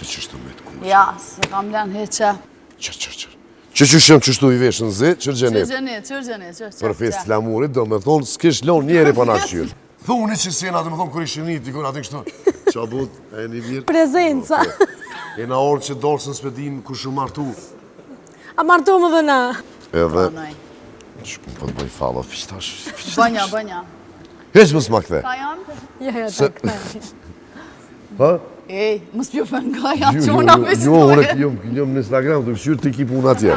qështu me të kumë? Ja, se kam len heqe. Qër. Që shem qështu i veshën zi, qërgjenit. Qërgjenit. Për fest flamurit, do me thonë, s'kish lon njeri pa na këshyrë. Thuni që sena, do me thonë, kër ishë një, dikon atë kështu. Qa bud, e një mirë? Prezenca. E na orë që dorësën s'pedin ku shumë martu. A martu më dhe na. Edhe, shkëm për të bëj falla, pishtash. Bënja. Heq më s'ma këthe. Ka jam? Ja, ta këthe. Ha? Ej, më s'pjofën nga jam që unë apë Jo, unë jam në Instagram, të këshyrë të ekip unë atje.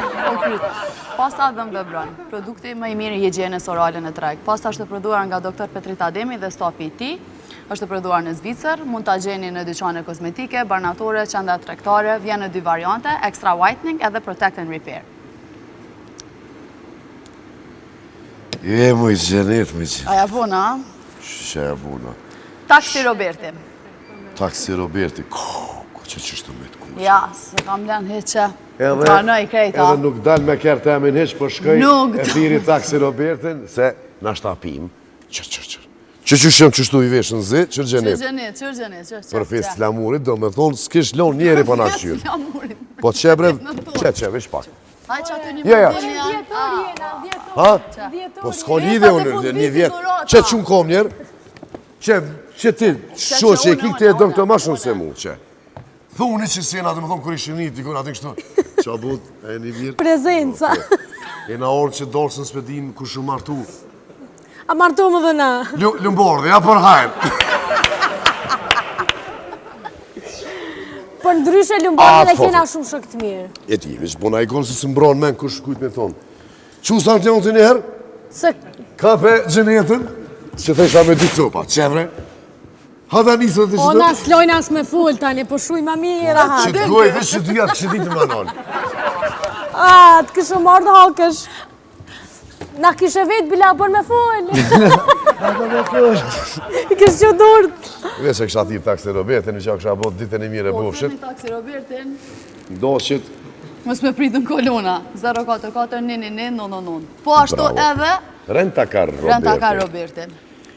Pasta dhe më vëbron, produkti më i mirë i higjienës orale në treg. Pasta është prodhuar nga Dr. Petrita Ademi dhe stafi i tij. Është prodhuar në Zvicër, mund ta gjeni në dyqane kozmetike, barnatore, qendra tregtare, vjen në 2 variante, extra whitening edhe protect and repair. Je, më i gjenet, më i gjenet. Aja puna? Që e buna. Taksi Roberti. Taksi Roberti, ku që qështu me të kumë? Ja, se kam len heqe. Edhe nuk dal me kërë të emin heq, për shkoj e thiri taksi Robertin, se na shtapim. Qër. Që shem qështu i veshën zi, qërgjenit. Qërgjenit. Për fest flamurit, do me thonë, s'kish lon njeri pa na këshyrë. Po qebre, qebre, shpak. Haj që aty një Ja. përdin janë. Ha? Po s'ko lidhe unë, një vjetë. Që që më kom njerë? Që ti, sho që e kik të e dëmë të ma shumë se mu, që. Thuni që sena, dhe më thonë, kër ishë një, dikon atë kështu. Qa bud, e një mirë? Prezenca. E na orë që dorësën s'pedin ku shumë martu. A martu më dhe na. Lumbordhe, ja për hajnë. Për ndryshe Lumbordhe dhe kena shumë shok të mirë. E ti, veç bona i konë se së mbronë men kush kujt me thonë. Që sa në të njëherë? Se Ka pe gjenetën, që thesha me dy copa, qemre. Hada nisë të që ona s'lojnë as me full tani, po shuj ma mirë. që të gojë, veç që dyja të që ditë më anonë. A, të këshë mordë hakësh. Na kishe vetë bila për me full. I kështë që durët. Veç e kësha thirë taksi Robertin, që kësha bot ditën e mire bofshit. Po, taksi Robertin. Do qët. Mos me pritën kolona. 044 111 999. Po ashtu edhe Rentakar Robertin.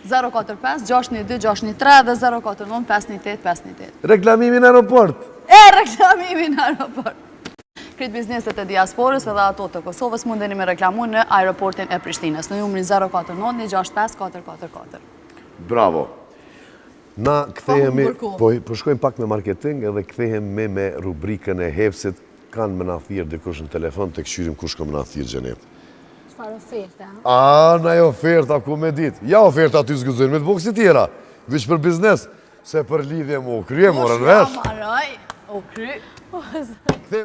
045 612 613 dhe 049 518 518. Reklamimi në aeroport. Reklamimi në aeroport. Kretë bizneset e diasporës edhe ato të Kosovës mundeni me reklamu në aeroportin e Prishtinës, në numrin 049 165 444. Bravo. Na këthejemi, po shkojmë pak me marketing edhe këthejemi me rubrikën e hepsit, kanë më na thirë dikush në telefon të këshyrim kush ka më na thirë Gjenet. Çfarë oferta? A, na e oferta, ku me dit. Ja oferta ty zgëzojnë me të bukë si tjera. Vish për biznes, se për lidhje më u krye, morën vesh. O kry.